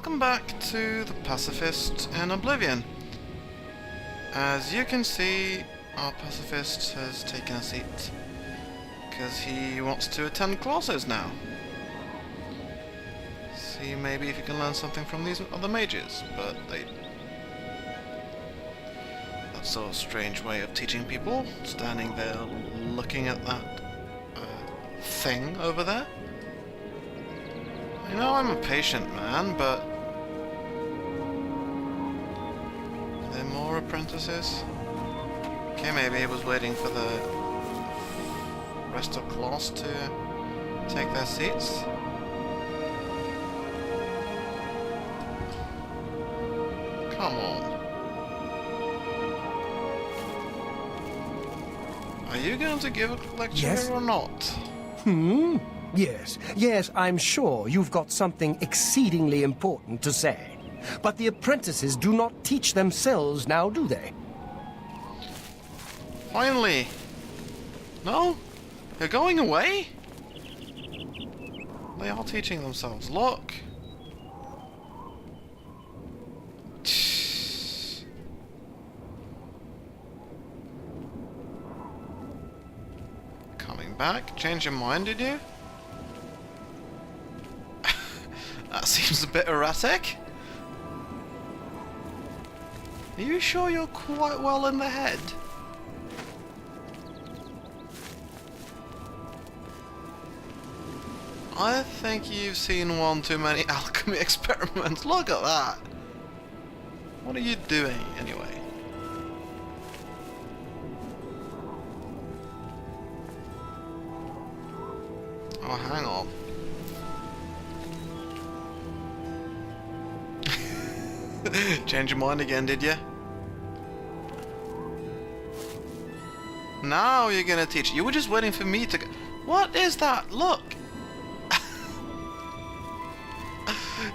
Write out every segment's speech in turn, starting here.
welcome back to the Pacifist in Oblivion. As you can see, our Pacifist has taken a seat because he wants to attend classes now. See maybe if you can learn something from these other mages, but that's a strange way of teaching people, standing there looking at that thing over there. I know I'm a patient man, but are there more apprentices? Okay, maybe he was waiting for the rest of class to take their seats. Come on. Are you going to give a lecture or not? Yes, I'm sure you've got something exceedingly important to say. But the apprentices do not teach themselves now, do they? Finally! No? They're going away? They are teaching themselves. Look! Coming back? Change your mind, did you? That seems a bit erratic. Are you sure you're quite well in the head? I think you've seen one too many alchemy experiments. Look at that. What are you doing, anyway? Oh, hang on. Change your mind again, did you? Now you're gonna teach. You were just waiting for me to... What is that? Look!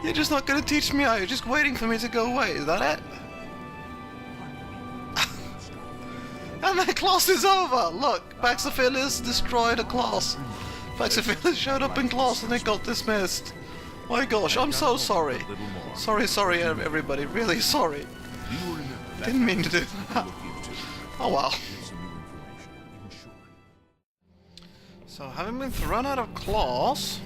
You're just not gonna teach me, are you? Just waiting for me to go away, is that it? And the class is over! Look! Pacifist destroyed a class. Pacifist showed up in class and it got dismissed. My gosh, I'm so sorry. Sorry, everybody. Really sorry. Didn't mean to do that. Oh well. So, having been thrown out of class,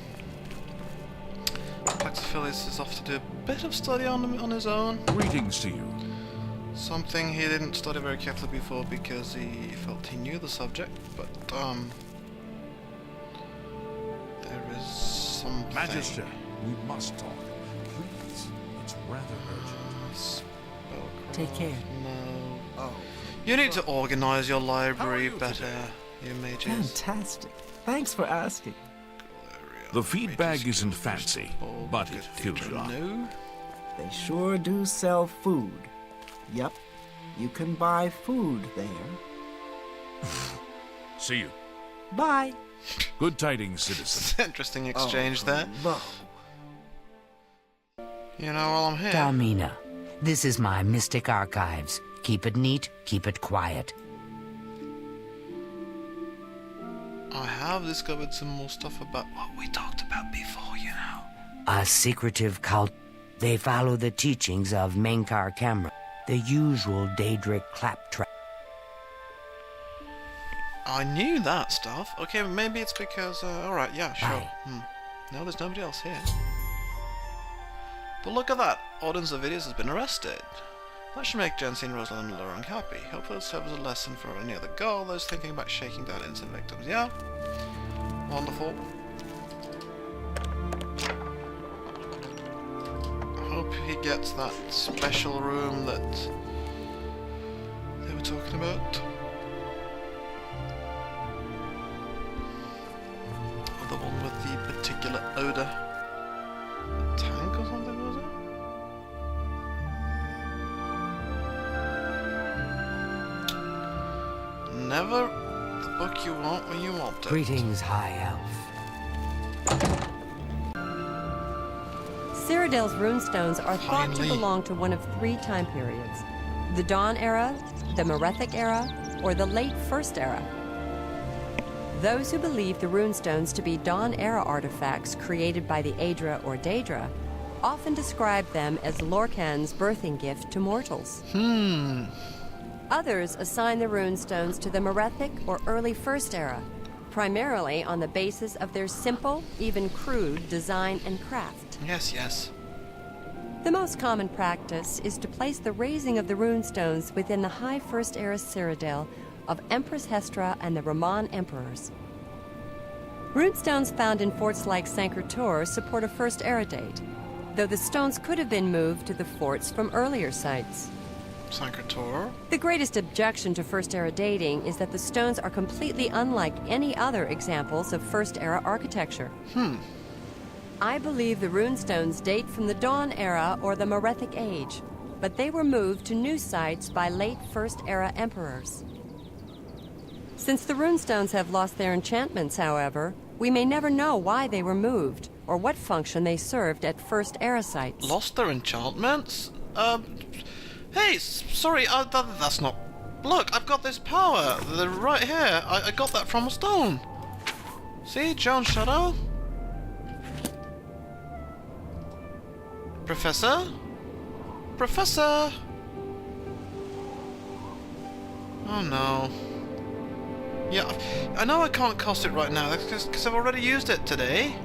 Pacifist is off to do a bit of study on his own. Greetings to you. Something he didn't study very carefully before because he felt he knew the subject, but there is something. Magister, we must talk. Please, it's rather urgent. Take care. No. Oh. You need to organize your library better, you mages. Fantastic. Thanks for asking. The feed bag isn't fancy, but it fills you up. They sure do sell food. Yep, you can buy food there. See you. Bye. Good tidings, citizen. Interesting exchange there. Hello. You know, while I'm here... Dalmina, this is my mystic archives. Keep it neat, keep it quiet. I have discovered some more stuff about what we talked about before, you know. A secretive cult. They follow the teachings of Mankar Camoran, the usual Daedric claptrap. I knew that stuff. Okay, maybe it's because... alright, yeah, sure. No, there's nobody else here. But look at that. Audience of Videos has been arrested. That should make Jency and Rosalind Miller unhappy. Hopefully it serves as a lesson for any other girl that's thinking about shaking down innocent victims. Yeah? Wonderful. I hope he gets that special room that they were talking about. The one with the particular odor. A tank or something, was it? Never the book you want when you want it. Greetings, High Elf. Cyrodiil's runestones are thought to Finally. belong to one of three time periods: the Dawn Era, the Merethic Era, or the Late First Era. Those who believe the runestones to be Dawn Era artifacts created by the Aedra or Daedra often describe them as Lorkhan's birthing gift to mortals. Others assign the runestones to the Merethic or early First Era, primarily on the basis of their simple, even crude design and craft. Yes, yes. The most common practice is to place the raising of the runestones within the high First Era citadel of Empress Hestra and the Raman Emperors. Runestones found in forts like Sankar support a First Era date, though the stones could have been moved to the forts from earlier sites. Sankar. The greatest objection to First Era dating is that the stones are completely unlike any other examples of First Era architecture. I believe the runestones date from the Dawn Era or the Merethic Age, but they were moved to new sites by late First Era emperors. Since the runestones have lost their enchantments, however, we may never know why they were moved or what function they served at First Era sites. Lost their enchantments? Hey, sorry, that's not... Look, I've got this power. They're right here. I got that from a stone. See, Joan Shadow? Professor? Professor? Oh no. Yeah, I know I can't cast it right now, because I've already used it today.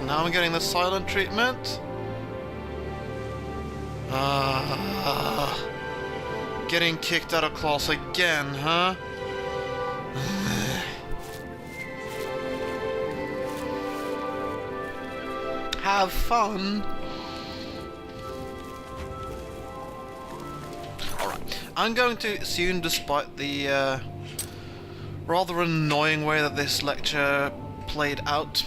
Now I'm getting the silent treatment. Getting kicked out of class again, huh? Have fun. Alright, I'm going to assume, despite the rather annoying way that this lecture played out,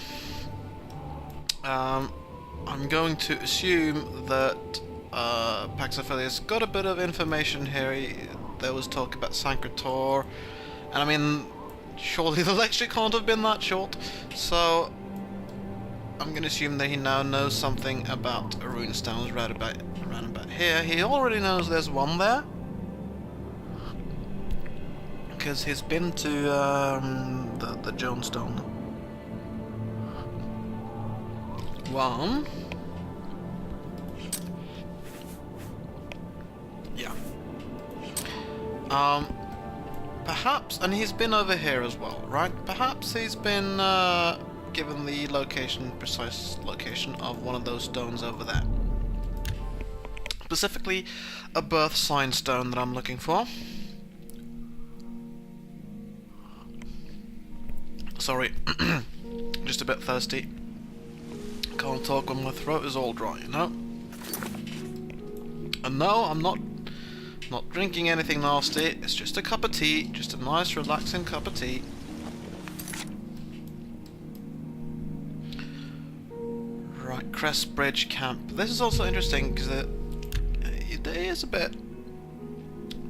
I'm going to assume that Pacifist got a bit of information here. There was talk about Sankar, and I mean, surely the lecture can't have been that short, so I'm going to assume that he now knows something about runestones right about here. He already knows there's one there, because he's been to the Jonestone one. Yeah. Perhaps, and he's been over here as well, right? Perhaps he's been given the precise location of one of those stones over there. Specifically, a birth sign stone that I'm looking for. Sorry, just a bit thirsty. Can't talk when my throat is all dry, you know? And no, I'm not drinking anything nasty. It's just a cup of tea, just a nice relaxing cup of tea. Right, Crest Bridge Camp. This is also interesting because it is a bit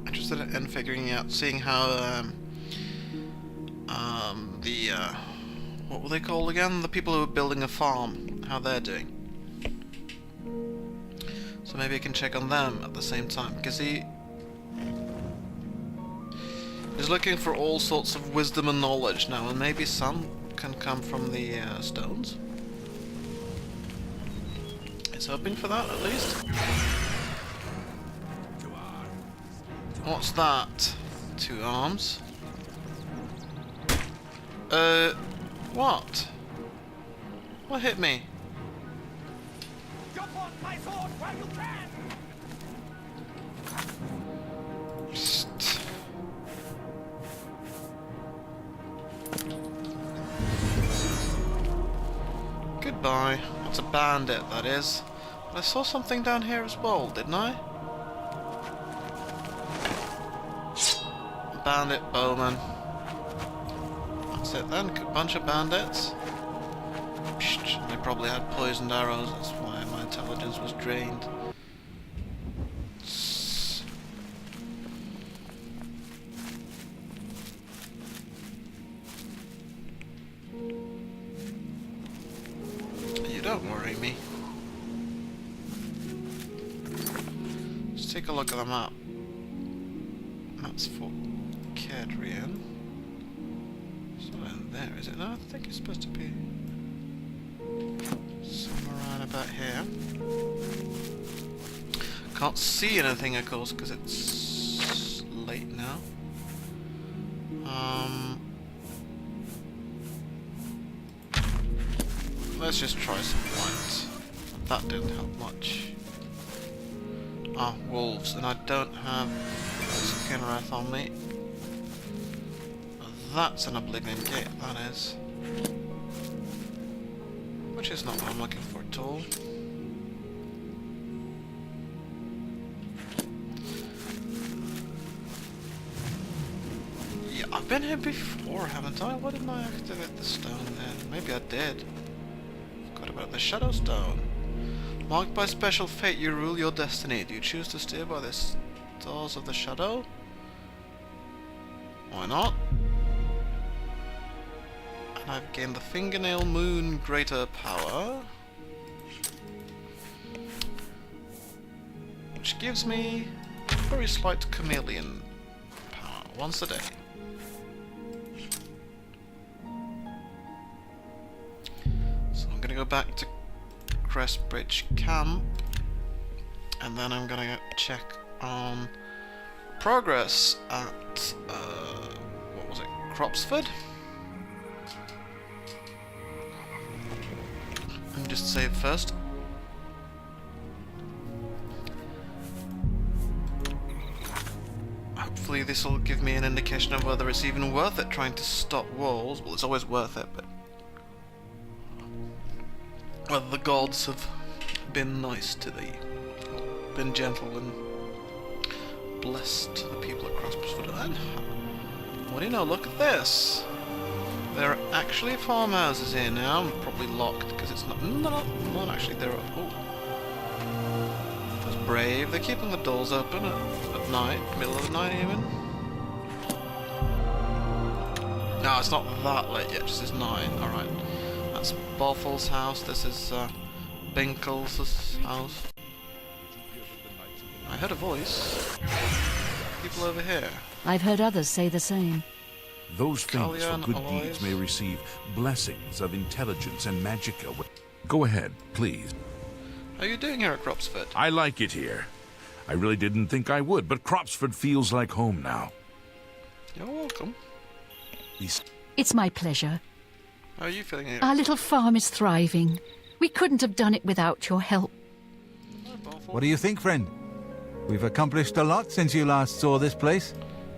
interested in figuring out, seeing how what were they called again? The people who were building a farm, how they're doing. So maybe I can check on them at the same time, because he's looking for all sorts of wisdom and knowledge now, and maybe some can come from the stones. He's hoping for that, at least. What's that? 2 arms. What? What hit me? Jump on my sword while you can! Psst. Goodbye. That's a bandit, that is. But I saw something down here as well, didn't I? Bandit bowman. That's it then, a bunch of bandits. Psst, they probably had poisoned arrows, that's why my intelligence was drained. You don't worry me. Let's take a look at the map. That's for Kedrian. So in there, is it? No, I think it's supposed to be... Somewhere around about here. Can't see anything, of course, because it's late now. Let's just try some light. That didn't help much. Ah, wolves, and I don't have skin wrath on me. That's an Oblivion gate, that is. Which is not what I'm looking for at all. Yeah, I've been here before, haven't I? Why didn't I activate the stone then? Maybe I did. Forgot about the Shadow Stone. Marked by special fate, you rule your destiny. Do you choose to steer by the stars of the shadow? Why not? And I've gained the Fingernail Moon Greater Power, which gives me very slight Chameleon power once a day. So I'm gonna go back to Crestbridge Camp, and then I'm gonna check on progress at what was it, Cropsford? And just save first. Hopefully this will give me an indication of whether it's even worth it trying to stop walls. Well, it's always worth it, but whether the gods have been nice to thee, been gentle and blessed the people at Crossford. And what do you know, look at this! There are actually farmhouses here now, probably locked because it's not actually, there are, oh. That's brave, they're keeping the doors open at night, middle of the night even. No, it's not that late yet, just it's 9, alright. That's Boffel's house, this is Binkle's house. I heard a voice. People over here. I've heard others say the same. Those things for Chameleon good alloys. deeds may receive blessings of intelligence and magicka. Go ahead, please. How are you doing here at Cropsford? I like it here. I really didn't think I would, but Cropsford feels like home now. You're welcome. It's my pleasure. How are you feeling here? Our little farm is thriving. We couldn't have done it without your help. Hi, Boffle. What do you think, friend? We've accomplished a lot since you last saw this place.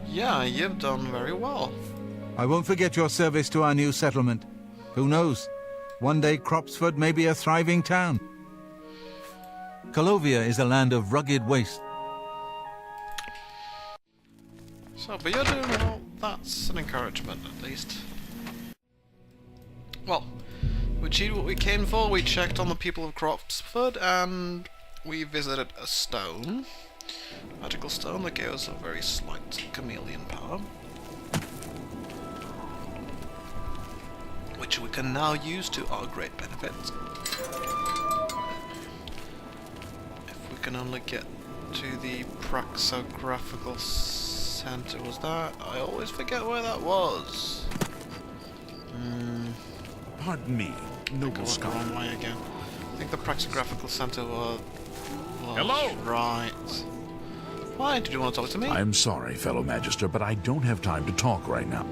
Yeah, you've done very well. I won't forget your service to our new settlement. Who knows? One day Cropsford may be a thriving town. Colovia is a land of rugged waste. So, but you're doing well. That's an encouragement, at least. Well, we achieved what we came for. We checked on the people of Cropsford, and we visited a stone. Magical stone that gave us a very slight chameleon power, which we can now use to our great benefit. If we can only get to the praxographical center, was that? I always forget where that was. Pardon me, noble I went the scholar. wrong way again. I think the praxographical center was Hello? right. Why did you want to talk to me? I'm sorry, fellow Magister, but I don't have time to talk right now.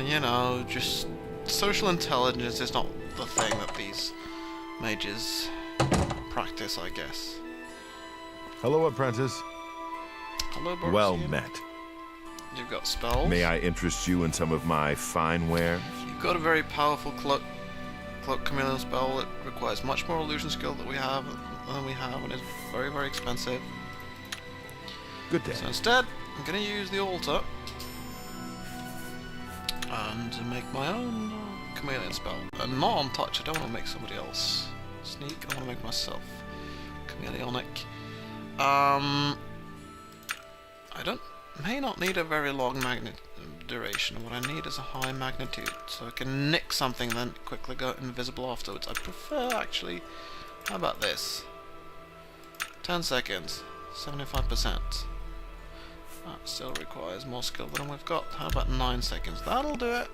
You know, just social intelligence is not the thing that these mages practice, I guess. Hello, apprentice. Hello, Borsian. Well met. You've got spells. May I interest you in some of my fine ware? You've got a very powerful cloak chameleon spell that requires much more illusion skill than we have, and is very, very expensive. Good day. So instead, I'm going to use the altar and make my own chameleon spell. And not on touch, I don't want to make somebody else sneak, I want to make myself chameleonic. I may not need a very long duration. What I need is a high magnitude, so I can nick something then quickly go invisible afterwards. I prefer, actually, how about this? 10 seconds, 75%. That still requires more skill than we've got. How about 9 seconds? That'll do it.